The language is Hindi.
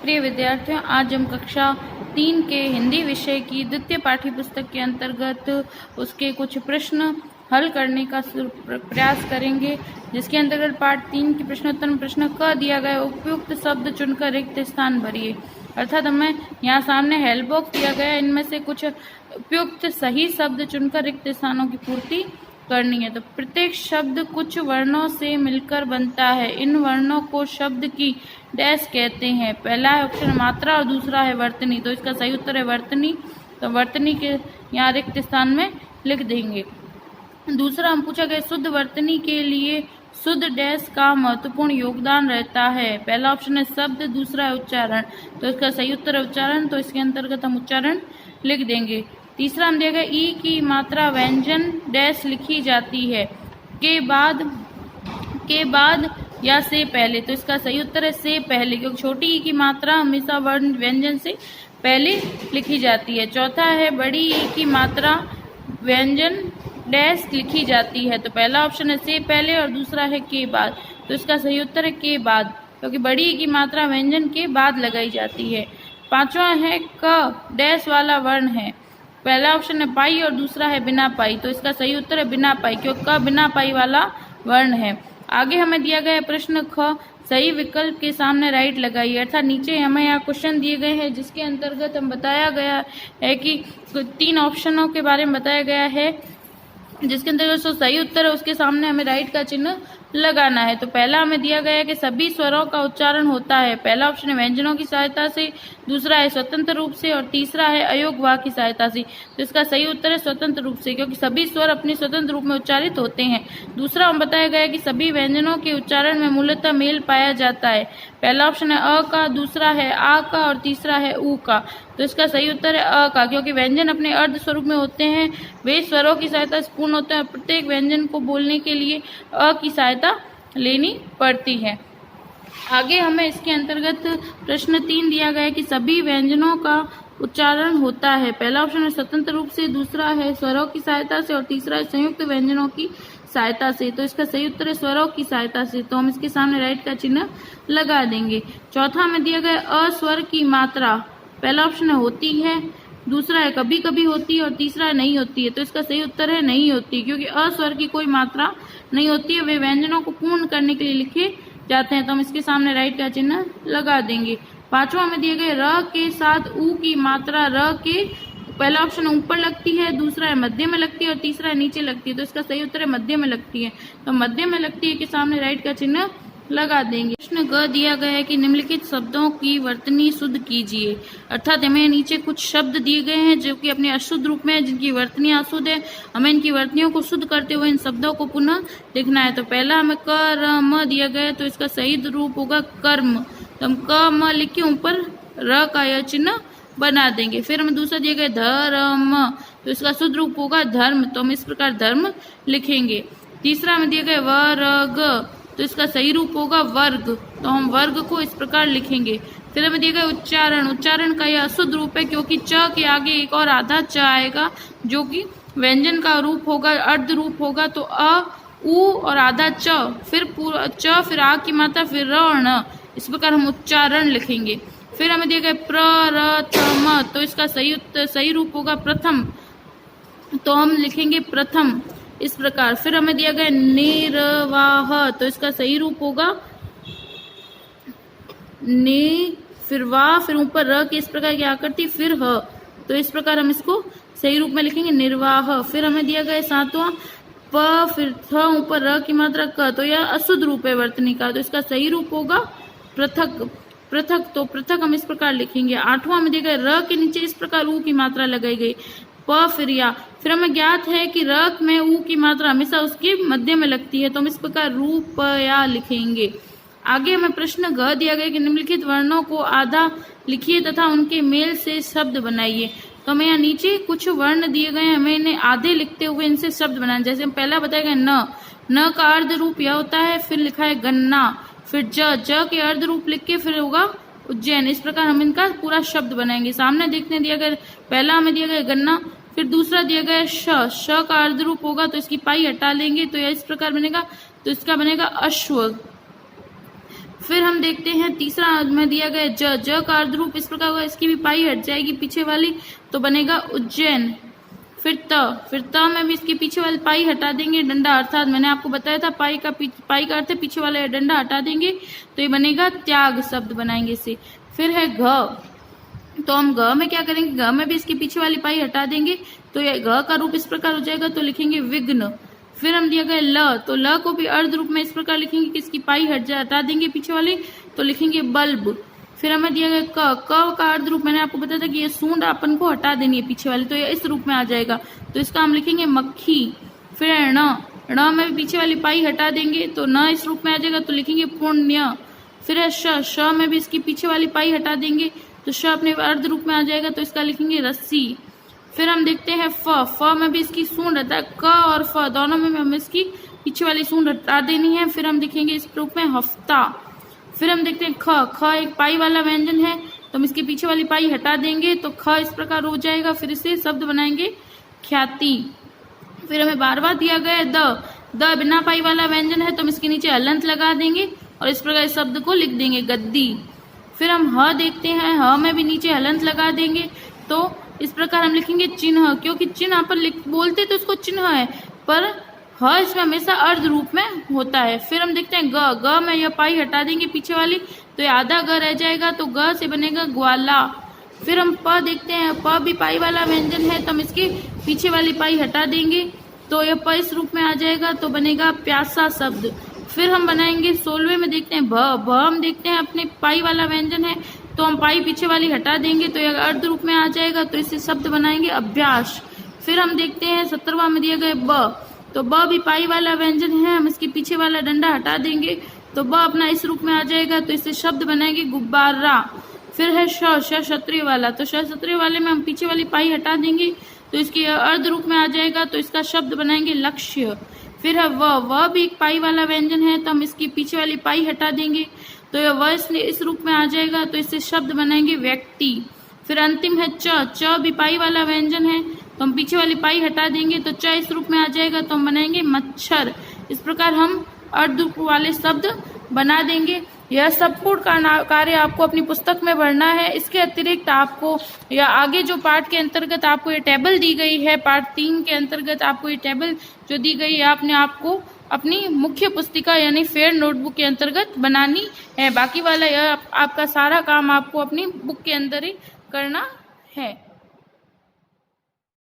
प्रिय विद्यार्थियों, आज हम कक्षा 3 के हिंदी विषय की द्वितीय पाठ्य पुस्तक के अंतर्गत उसके कुछ प्रश्न हल करने का प्रयास करेंगे, जिसके अंतर्गत पाठ 3 के प्रश्नोत्तर में प्रश्न क दिया गया उपयुक्त शब्द चुनकर रिक्त स्थान भरिए। अर्थात हमें यहाँ सामने हेल्प बॉक्स दिया गया है, इनमें से कुछ उपयुक्त सही शब्द चुनकर रिक्त स्थानों की पूर्ति करनी है। तो प्रत्येक शब्द कुछ वर्णों से मिलकर बनता है। इन वर्णों को शब्द की डैश कहते हैं। पहला है ऑप्शन मात्रा और दूसरा है वर्तनी। तो इसका सही उत्तर है वर्तनी। तो वर्तनी के यहाँ रिक्त स्थान में लिख देंगे। दूसरा हम पूछा गया शुद्ध वर्तनी के लिए शुद्ध डैश का महत्वपूर्ण योगदान रहता है। पहला ऑप्शन है शब्द, दूसरा है उच्चारण। तो इसका सही उत्तर है उच्चारण। तो इसके अंतर्गत हम उच्चारण लिख देंगे। तीसरा हम देगा ई की मात्रा व्यंजन डैश लिखी जाती है के बाद या से पहले। तो इसका सही उत्तर है से पहले, क्योंकि छोटी ई की मात्रा हमेशा वर्ण व्यंजन से पहले लिखी जाती है। चौथा है बड़ी ई की मात्रा व्यंजन डैश लिखी जाती है। तो पहला ऑप्शन है से पहले और दूसरा है के बाद। तो इसका सही उत्तर है के बाद, क्योंकि बड़ी ई की मात्रा व्यंजन के बाद लगाई जाती है। पांचवा है क डैश वाला वर्ण है। पहला ऑप्शन है पाई और दूसरा है बिना पाई। तो इसका सही उत्तर है बिना पाई, क्योंकि क बिना पाई वाला वर्ण है। आगे हमें दिया गया है प्रश्न ख, सही विकल्प के सामने राइट लगाइए। अर्थात नीचे हमें यहाँ क्वेश्चन दिए गए हैं, जिसके अंतर्गत हम बताया गया है कि 3 ऑप्शनों के बारे में बताया गया है, जिसके अंतर्गत जो सही उत्तर है उसके सामने हमें राइट का चिन्ह लगाना है। तो पहला हमें दिया गया है कि सभी स्वरों का उच्चारण होता है। पहला ऑप्शन है व्यंजनों की सहायता से, दूसरा है स्वतंत्र रूप से और तीसरा है अयोग वाक् की सहायता से। तो इसका सही उत्तर है स्वतंत्र रूप से, क्योंकि सभी स्वर अपने स्वतंत्र रूप में उच्चारित होते हैं। दूसरा हम बताया गया है कि सभी व्यंजनों के उच्चारण में मूलतः मेल पाया जाता है। पहला ऑप्शन है अ का, दूसरा है आ का और तीसरा है ऊ का। तो इसका सही उत्तर है अ का, क्योंकि व्यंजन अपने अर्ध स्वरूप में होते हैं, वे स्वरों की सहायता से पूर्ण होते हैं। प्रत्येक व्यंजन को बोलने के लिए अ की सहायता लेनी पड़ती है। आगे हमें इसके अंतर्गत प्रश्न 3 दिया गया है कि सभी व्यंजनों का उच्चारण होता है। पहला ऑप्शन है स्वतंत्र रूप से, दूसरा है स्वरों की सहायता से और तीसरा है संयुक्त व्यंजनों की सहायता से। तो इसका सही उत्तर है स्वरों की सहायता से। तो हम इसके सामने राइट का चिन्ह लगा देंगे। चौथा में दिया गया अस्वर की मात्रा। पहला ऑप्शन है होती है, दूसरा है कभी कभी होती है और तीसरा है नहीं होती है। तो इसका सही उत्तर है नहीं होती, क्योंकि अस्वर की कोई मात्रा नहीं होती है, वे व्यंजनों को पूर्ण करने के लिए लिखे जाते हैं। तो हम इसके सामने राइट का चिन्ह लगा देंगे। पांचवा में दिए गए र के साथ ऊ की मात्रा र के पहला ऑप्शन ऊपर लगती है, दूसरा है मध्य में लगती है और तीसरा है नीचे लगती है। तो इसका सही उत्तर है मध्य में लगती है। तो मध्य में लगती है के सामने राइट का चिन्ह लगा देंगे। प्रश्न ग दिया गया है कि निम्नलिखित शब्दों की वर्तनी शुद्ध कीजिए। अर्थात हमें नीचे कुछ शब्द दिए गए हैं जो कि अपने अशुद्ध रूप में है, जिनकी वर्तनी अशुद्ध है। हमें इनकी वर्तनियों को शुद्ध करते हुए इन शब्दों को पुनः लिखना है। तो पहला हमें क र म दिया गया है, तो इसका सही रूप होगा कर्म। तो हम क म लिख के ऊपर र का यह चिन्ह बना देंगे। फिर हमें दूसरा दिया गया धर्म, तो इसका शुद्ध रूप होगा धर्म। तो हम इस प्रकार धर्म लिखेंगे। तीसरा हमें दिया गया वर्ग, तो इसका सही रूप होगा वर्ग। तो हम वर्ग को इस प्रकार लिखेंगे। फिर हमें दिया गया उच्चारण। उच्चारण का यह अशुद्ध रूप है, क्योंकि च के आगे एक और आधा च आएगा, जो कि व्यंजन का रूप होगा, अर्ध रूप होगा। तो अ उ और आधा च, फिर पूरा च, फिर आ की मात्रा, फिर र और न। इस प्रकार हम उच्चारण लिखेंगे। फिर हमें दिया गया प्रथम, तो इसका सही रूप होगा प्रथम। तो हम लिखेंगे प्रथम इस प्रकार। फिर हमें दिया गया निर्वाह, तो इसका सही रूप होगा ने, फिर वाह, फिर ऊपर र की इस प्रकार की आकृति, फिर ह। तो इस प्रकार हम इसको सही रूप में लिखेंगे निर्वाह। फिर हमें दिया गया सातवां प, फिर थ, ऊपर र की मात्रा क। तो यह अशुद्ध रूप है वर्तनी का। तो इसका सही रूप होगा पृथक। तो पृथक हम इस प्रकार लिखेंगे। आठवां में दिया गया र के नीचे इस प्रकार ऊ की मात्रा लगाई गई, प फिर या। फिर हमें ज्ञात है कि र में ऊ की मात्रा हमेशा उसके मध्य में लगती है। तो हम इस प्रकार रूपया लिखेंगे। आगे हमें प्रश्न घ दिया गया कि निम्नलिखित वर्णों को आधा लिखिए तथा उनके मेल से शब्द बनाइए। तो हमें यहाँ नीचे कुछ वर्ण दिए गए हैं, हमें इन्हें आधे लिखते हुए इनसे शब्द बनाना। जैसे हम पहला बताया गया न का अर्ध रूप यह होता है, फिर लिखा है गन्ना, फिर ज के अर्ध रूप लिख के फिर होगा उज्जैन। इस प्रकार हम इनका पूरा शब्द बनाएंगे। सामने देखने दिया गया पहला हमें दिया गया गन्ना, फिर दूसरा दिया गया श का अर्ध रूप होगा, तो इसकी पाई हटा लेंगे तो यह इस प्रकार बनेगा। तो इसका बनेगा अश्व। फिर हम देखते हैं तीसरा में दिया गया ज, ज का अर्ध रूप इस प्रकार होगा, इसकी भी पाई हट जाएगी पीछे वाली तो बनेगा उज्जैन। फिर त में भी इसके पीछे वाली पाई हटा देंगे, डंडा, अर्थात मैंने आपको बताया था पाई का अर्थ है पीछे वाला डंडा हटा देंगे तो ये बनेगा त्याग शब्द बनाएंगे इसे। फिर है घ, तो हम घ में क्या करेंगे, घ में भी इसके पीछे वाली पाई हटा देंगे तो ये घ का रूप इस प्रकार हो जाएगा तो लिखेंगे विघ्न। फिर हम दिया गया ल, तो ल को भी अर्ध रूप में इस प्रकार लिखेंगे कि इसकी पाई हटा देंगे पीछे वाली तो लिखेंगे बल्ब। फिर हमें दिया गया क का अर्ध रूप मैंने आपको बताया था कि ये सूंड अपन को हटा देनी है पीछे वाली तो ये इस रूप में आ जाएगा तो इसका हम लिखेंगे मक्खी। फिर है ण में पीछे वाली पाई हटा देंगे तो न इस रूप में आ जाएगा तो लिखेंगे पुण्य। फिर है श में भी इसकी पीछे वाली पाई हटा देंगे तो श अपने अर्ध रूप में आ जाएगा तो इसका लिखेंगे रस्सी। फिर हम देखते हैं फ में भी इसकी सूंड हटा, क और फ दोनों में हमें इसकी पीछे वाली सूंड हटा देनी है। फिर हम देखेंगे इस रूप में हफ्ता। फिर हम देखते हैं ख एक पाई वाला व्यंजन है तो हम इसके पीछे वाली पाई हटा देंगे तो ख इस प्रकार हो जाएगा। फिर इसे शब्द बनाएंगे ख्याति। फिर हमें 12वां दिया गया है द बिना पाई वाला व्यंजन है तो हम इसके नीचे हलंत लगा देंगे और इस प्रकार इस शब्द को लिख देंगे गद्दी। फिर हम ह देखते हैं, ह में भी नीचे हलंत लगा देंगे तो इस प्रकार हम लिखेंगे चिन्ह, क्योंकि चिन्ह अपन बोलते तो उसको चिन्ह है पर ह इसमें हमेशा अर्ध रूप में होता है। फिर हम देखते हैं ग में यह पाई हटा देंगे पीछे वाली तो ये आधा ग रह जाएगा तो ग से बनेगा ग्वाला। फिर हम प देखते हैं, प भी पाई वाला व्यंजन है तो हम इसके पीछे वाली पाई हटा देंगे तो यह प इस रूप में आ जाएगा तो बनेगा प्यासा शब्द। फिर हम बनाएंगे 16वें में देखते हैं भ हम देखते हैं अपने पाई वाला व्यंजन है तो हम पाई पीछे वाली हटा देंगे तो यह अर्ध रूप में आ जाएगा तो इसे शब्द बनाएंगे अभ्यास। फिर हम देखते हैं 17वां में दिया गया ब, तो ब भी पाई वाला व्यंजन है, हम इसके पीछे वाला डंडा हटा देंगे तो ब अपना इस रूप में आ जाएगा तो इसे शब्द बनाएंगे गुब्बारा। फिर है श क्षत्रिय वाला, तो क्षत्रिय वाले में हम पीछे वाली पाई हटा देंगे तो इसके अर्ध रूप में आ जाएगा तो इसका शब्द बनाएंगे लक्ष्य। फिर है वह भी एक पाई वाला व्यंजन है तो हम इसकी पीछे वाली पाई हटा देंगे तो यह व इस रूप में आ जाएगा तो इससे शब्द बनाएंगे व्यक्ति। फिर अंतिम है च भी पाई वाला व्यंजन है तो हम पीछे वाली पाई हटा देंगे तो च इस रूप में आ जाएगा तो हम बनाएंगे मच्छर। इस प्रकार हम अर्ध रूप वाले शब्द बना देंगे। यह संपूर्ण कार्य आपको अपनी पुस्तक में भरना है। इसके अतिरिक्त आपको या आगे जो पार्ट के अंतर्गत आपको ये टेबल दी गई है, पार्ट 3 के अंतर्गत आपको ये टेबल जो दी गई है आपने आपको अपनी मुख्य पुस्तिका यानी फेयर नोटबुक के अंतर्गत बनानी है। बाकी वाला यह आपका सारा काम आपको अपनी बुक के अंदर ही करना है।